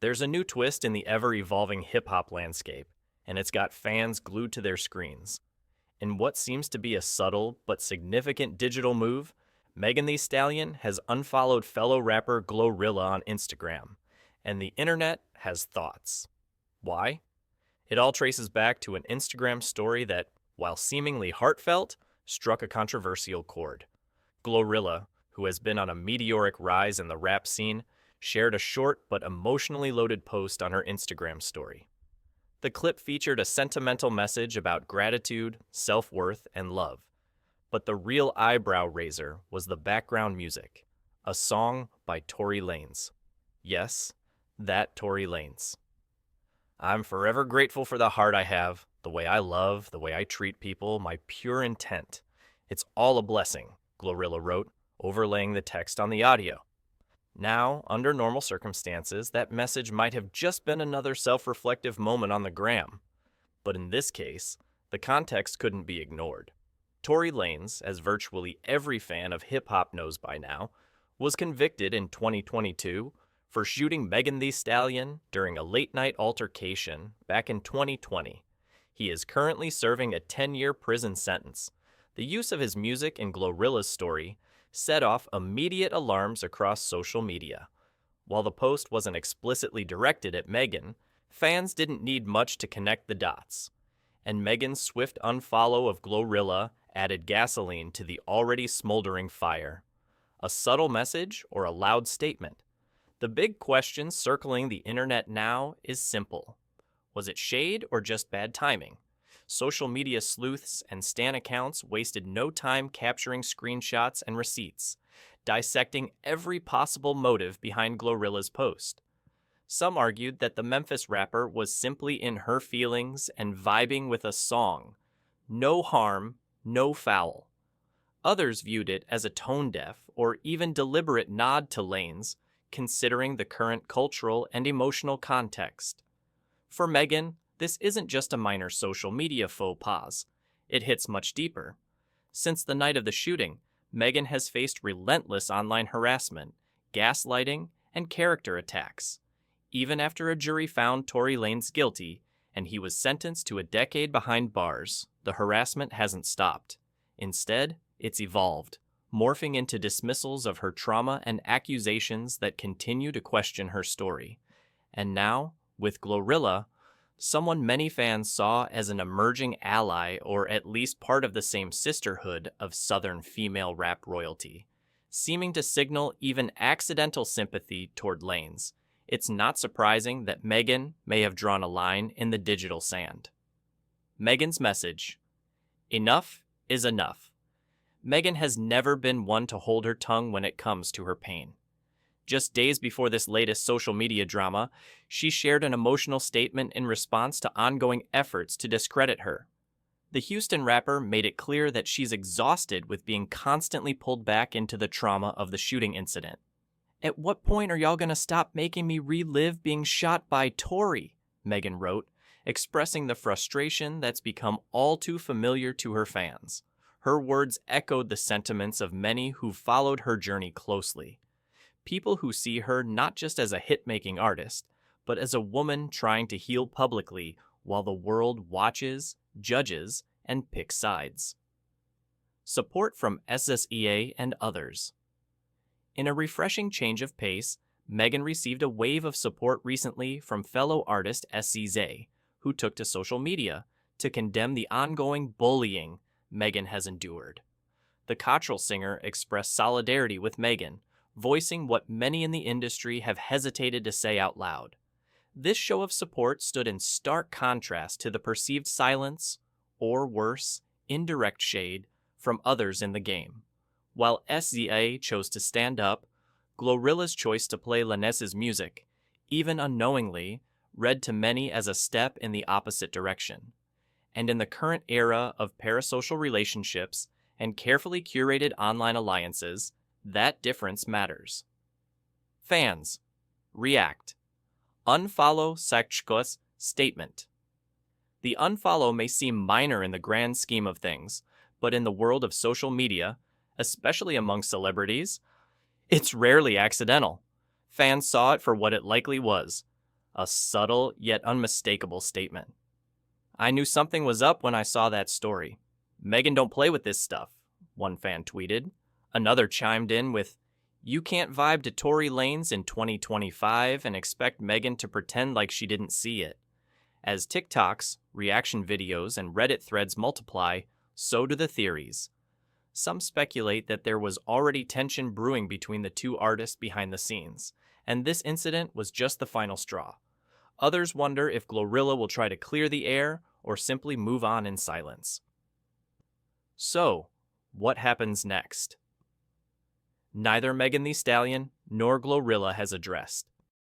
There's a new twist in the ever-evolving hip-hop landscape, and it's got fans glued to their screens. In what seems to be a subtle but significant digital move, Megan Thee Stallion has unfollowed fellow rapper GloRilla on Instagram, and the internet has thoughts. Why? It all traces back to an Instagram story that, while seemingly heartfelt, struck a controversial chord. GloRilla, who has been on a meteoric rise in the rap scene, shared a short but emotionally loaded post on her Instagram story. The clip featured a sentimental message about gratitude, self-worth, and love. But the real eyebrow raiser was the background music, a song by Tory Lanez. Yes, that Tory Lanez. I'm forever grateful for the heart I have, the way I love, the way I treat people, my pure intent. It's all a blessing, GloRilla wrote, overlaying the text on the audio. Now, under normal circumstances, that message might have just been another self-reflective moment on the gram. But in this case, the context couldn't be ignored. Tory Lanez, as virtually every fan of hip-hop knows by now, was convicted in 2022 for shooting Megan Thee Stallion during a late-night altercation back in 2020. He is currently serving a 10-year prison sentence. The use of his music in GloRilla's story set off immediate alarms across social media. While the post wasn't explicitly directed at Megan, fans didn't need much to connect the dots. And Megan's swift unfollow of GloRilla added gasoline to the already smoldering fire. A subtle message or a loud statement? The big question circling the internet now is simple. Was it shade or just bad timing? Social media sleuths and stan accounts wasted no time capturing screenshots and receipts, dissecting every possible motive behind GloRilla's post. Some argued that the Memphis rapper was simply in her feelings and vibing with a song. No harm, no foul. Others viewed it as a tone-deaf or even deliberate nod to Lanez, considering the current cultural and emotional context. For Megan, this isn't just a minor social media faux pas. It hits much deeper. Since the night of the shooting, Megan has faced relentless online harassment, gaslighting, and character attacks. Even after a jury found Tory Lanez guilty, and he was sentenced to a decade behind bars, the harassment hasn't stopped. Instead, it's evolved, morphing into dismissals of her trauma and accusations that continue to question her story. And now, with GloRilla, someone many fans saw as an emerging ally or at least part of the same sisterhood of Southern female rap royalty, seeming to signal even accidental sympathy toward Lanez. It's not surprising that Megan may have drawn a line in the digital sand. Megan's message: enough is enough. Megan has never been one to hold her tongue when it comes to her pain. Just days before this latest social media drama, she shared an emotional statement in response to ongoing efforts to discredit her. The Houston rapper made it clear that she's exhausted with being constantly pulled back into the trauma of the shooting incident. "At what point are y'all gonna stop making me relive being shot by Tory?" Megan wrote, expressing the frustration that's become all too familiar to her fans. Her words echoed the sentiments of many who followed her journey closely. People who see her not just as a hit-making artist, but as a woman trying to heal publicly while the world watches, judges, and picks sides. Support from SSEA and others. In a refreshing change of pace, Megan received a wave of support recently from fellow artist SCZ, who took to social media to condemn the ongoing bullying Megan has endured. The Cottrell singer expressed solidarity with Megan, voicing what many in the industry have hesitated to say out loud. This show of support stood in stark contrast to the perceived silence, or worse, indirect shade, from others in the game. While SZA chose to stand up, GloRilla's choice to play Lanez's music, even unknowingly, read to many as a step in the opposite direction. And in the current era of parasocial relationships and carefully curated online alliances, that difference matters. Fans, react. Unfollow Sakchko's statement. The unfollow may seem minor in the grand scheme of things, but in the world of social media, especially among celebrities, it's rarely accidental. Fans saw it for what it likely was: A subtle yet unmistakable statement. "I knew something was up when I saw that story. Megan don't play with this stuff," one fan tweeted. Another chimed in with, "You can't vibe to Tory Lanez in 2025 and expect Megan to pretend like she didn't see it." As TikToks, reaction videos, and Reddit threads multiply, so do the theories. Some speculate that there was already tension brewing between the two artists behind the scenes, and this incident was just the final straw. Others wonder if GloRilla will try to clear the air or simply move on in silence. So, what happens next? Neither Megan Thee Stallion nor GloRilla has addressed.